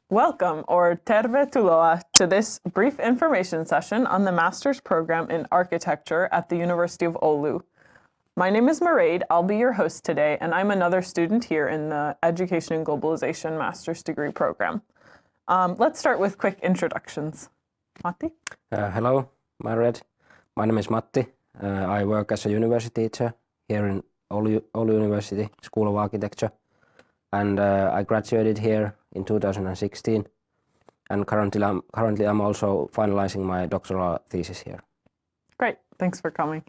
Welcome, or tervetuloa, to this brief information session on the Master's Program in Architecture at the University of Oulu. My name is Mairead. I'll be your host today, and I'm another student here in the Education and Globalization Master's Degree Program. Let's start with quick introductions. Matti? Hello, Mairead. My name is Matti. I work as a university teacher here in Oulu University School of Architecture. And I graduated here in 2016. And currently I'm also finalizing my doctoral thesis here. Great, thanks for coming.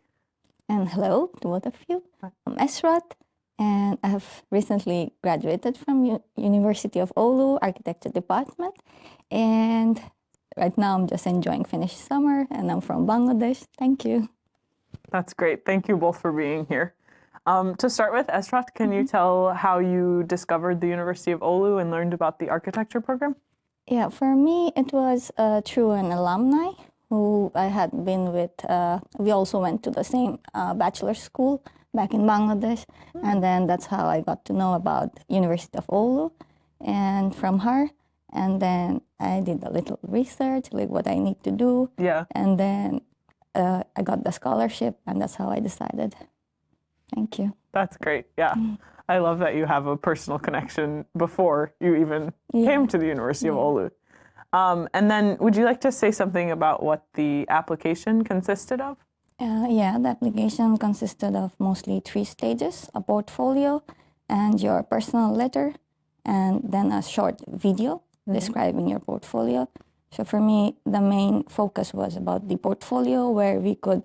And hello to both of you. I'm Esrat, and I have recently graduated from Univeristy of Oulu Architecture Department. And right now I'm just enjoying Finnish summer, and I'm from Bangladesh. Thank you. That's great. Thank you both for being here. To start with, Esrat, can you tell how you discovered the University of Oulu and learned about the architecture program? Yeah, for me, it was through an alumni who I had been with. We also went to the same bachelor's school back in Bangladesh. And then that's how I got to know about University of Oulu and from her. And then I did a little research, like what I need to do. Yeah. And then I got the scholarship, and that's how I decided. Thank you. That's great. Yeah. I love that you have a personal connection before you even came to the University of Oulu. And then would you like to say something about what the application consisted of? Yeah, the application consisted of mostly 3 stages: a portfolio and your personal letter, and then a short video describing your portfolio. So for me, the main focus was about the portfolio, where we could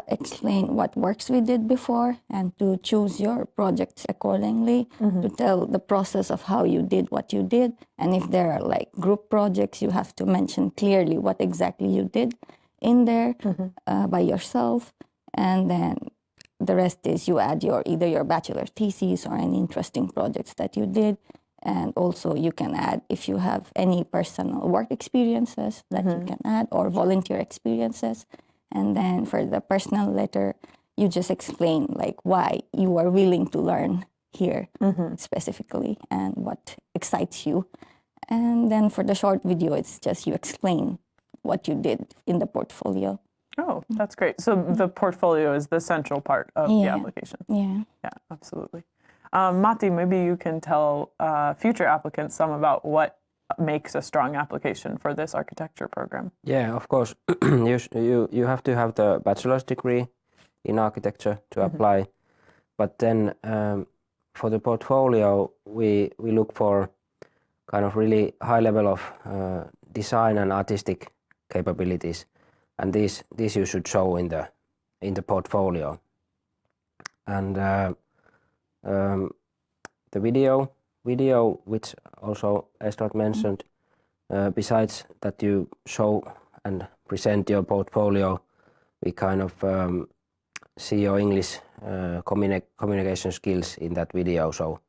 explain what works we did before and to choose your projects accordingly, to tell the process of how you did what you did. And if there are like group projects, you have to mention clearly what exactly you did in there by yourself. And then the rest is you add either your bachelor thesis or any interesting projects that you did. And also you can add if you have any personal work experiences that you can add, or volunteer experiences. And then for the personal letter, you just explain like why you are willing to learn here specifically and what excites you. And then for the short video, it's just you explain what you did in the portfolio. Oh, that's great. So the portfolio is the central part of the application. Yeah. Yeah, absolutely. Matti, maybe you can tell future applicants some about what makes a strong application for this architecture program. Yeah, of course. you have to have the bachelor's degree in architecture to apply. But then for the portfolio, we look for kind of really high level of design and artistic capabilities. And these you should show in the portfolio. And the video, which also Esrat mentioned, besides that you show and present your portfolio, we kind of see your English communication skills in that video. So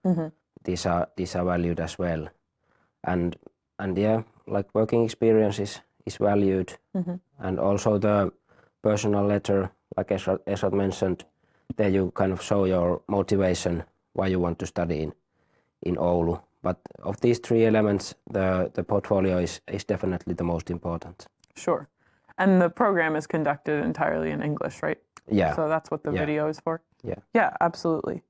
these are valued as well. And yeah, like working experience is valued, and also the personal letter, like Esrat mentioned, there you kind of show your motivation why you want to study in Oulu. But of these 3 elements, the portfolio is definitely the most important. Sure. And the program is conducted entirely in English, right? Yeah. So that's what the video is for? Yeah. Yeah, absolutely.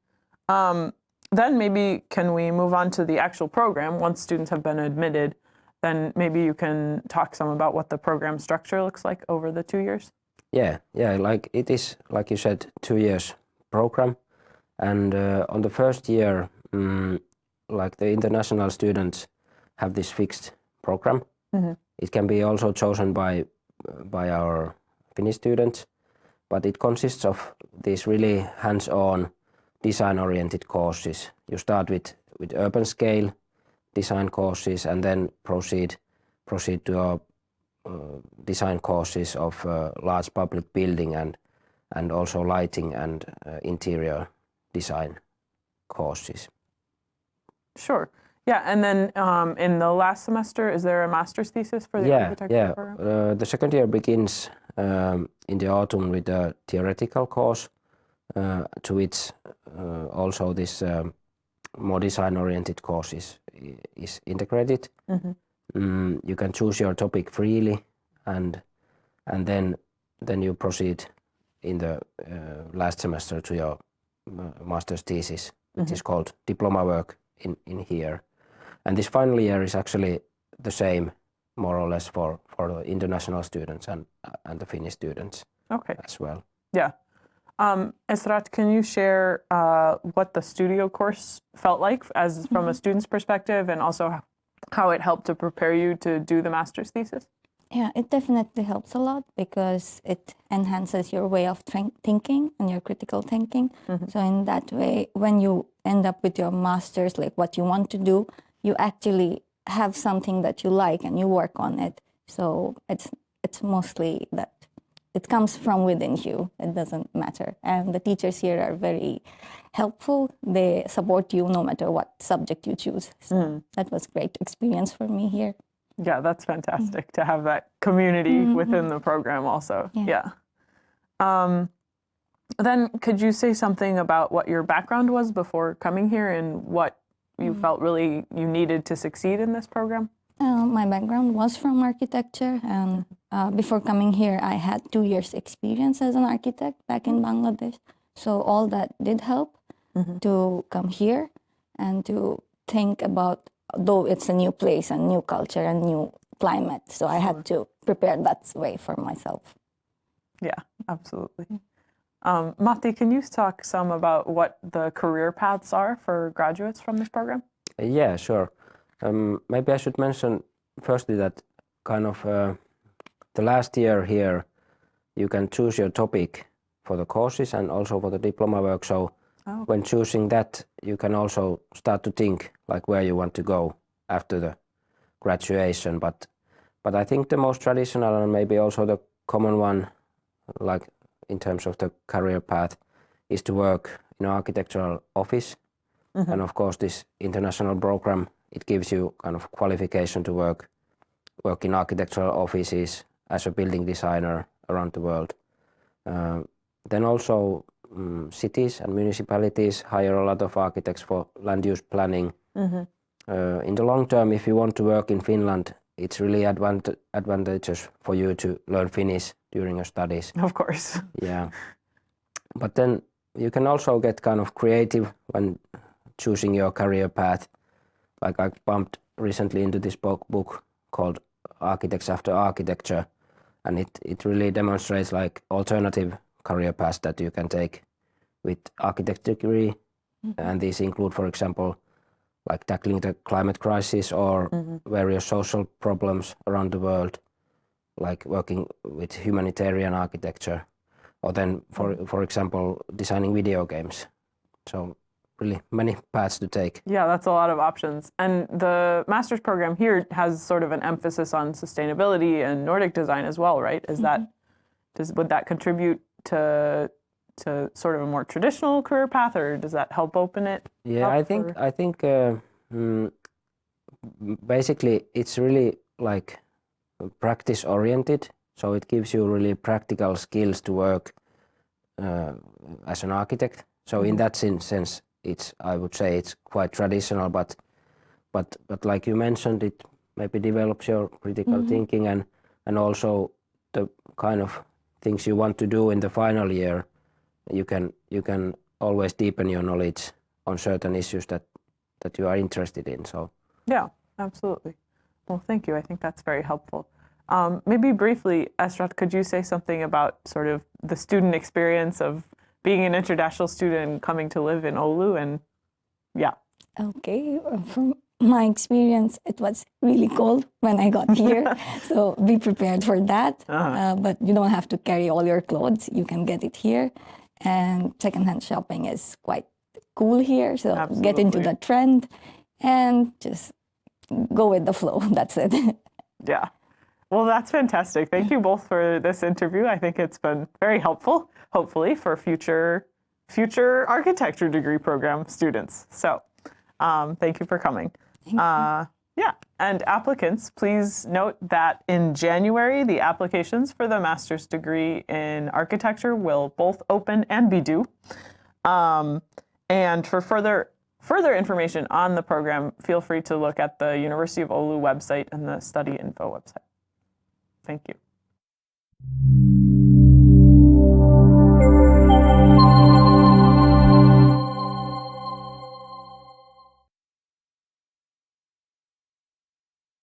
Then maybe can we move on to the actual program? Once students have been admitted, then maybe you can talk some about what the program structure looks like over the 2 years? Yeah, like it is, like you said, 2 years program. And on the first year, like the international students have this fixed program. It can be also chosen by our Finnish students, but it consists of these really hands-on design-oriented courses. You start with urban scale design courses, and then proceed to design courses of large public building and also lighting and interior design courses. Sure. Yeah, and then in the last semester, is there a master's thesis for the architecture program? The second year begins in the autumn with a theoretical course, to which also this more design-oriented courses is integrated. You can choose your topic freely, and then you proceed in the last semester to your master's thesis, which is called diploma work in here. And this final year is actually the same, more or less, for the international students and the Finnish students as well. Yeah. Esrat, can you share what the studio course felt like as from a student's perspective, and also how it helped to prepare you to do the master's thesis? Yeah, it definitely helps a lot because it enhances your way of thinking and your critical thinking. So in that way, when you end up with your master's, like what you want to do, you actually have something that you like and you work on it. So it's mostly that it comes from within you. It doesn't matter. And the teachers here are very helpful. They support you no matter what subject you choose. So that was a great experience for me here. Yeah, that's fantastic to have that community within the program also. Yeah. Then could you say something about what your background was before coming here and what you felt really you needed to succeed in this program? My background was from architecture, and before coming here, I had 2 years experience as an architect back in Bangladesh. So all that did help to come here and to think about, though it's a new place and new culture and new climate. So I had to prepare that way for myself. Yeah, absolutely. Matti, can you talk some about what the career paths are for graduates from this program? Yeah, sure. Maybe I should mention firstly that kind of the last year here, you can choose your topic for the courses and also for the diploma work. So when choosing that, you can also start to think like where you want to go after the graduation. But I think the most traditional and maybe also the common one, like in terms of the career path, is to work in an architectural office. And of course, this international program, it gives you kind of qualification to work in architectural offices as a building designer around the world. Then also cities and municipalities hire a lot of architects for land use planning. In the long term, if you want to work in Finland, it's really advantageous for you to learn Finnish during your studies. Of course. Yeah. But then you can also get kind of creative when choosing your career path. Like I bumped recently into this book called Architects After Architecture, and it really demonstrates like alternative career paths that you can take with architecture degree. And these include, for example, like tackling the climate crisis or various social problems around the world, like working with humanitarian architecture, or then for example designing video games. So really many paths to take. Yeah, that's a lot of options. And the master's program here has sort of an emphasis on sustainability and Nordic design as well, right? Would that contribute to sort of a more traditional career path, or does that help open it? Yeah, I think basically it's really like practice oriented, so it gives you really practical skills to work as an architect. So in that sense, I would say it's quite traditional, but like you mentioned, it maybe develops your critical thinking and also the kind of things you want to do in the final year. You can always deepen your knowledge on certain issues that you are interested in. So yeah, absolutely. Well, thank you. I think that's very helpful. Maybe briefly, Esrat, could you say something about sort of the student experience of being an international student coming to live in Oulu? And yeah. Okay, from my experience, it was really cold when I got here. So be prepared for that. But you don't have to carry all your clothes. You can get it here. And secondhand shopping is quite cool here. So get into the trend and just go with the flow. That's it. Yeah. Well, that's fantastic. Thank you both for this interview. I think it's been very helpful, hopefully, for future architecture degree program students. So thank you for coming. Thank you. Yeah, and applicants, please note that in January, the applications for the master's degree in architecture will both open and be due. And for further further information on the program, feel free to look at the University of Oulu website and the study info website. Thank you.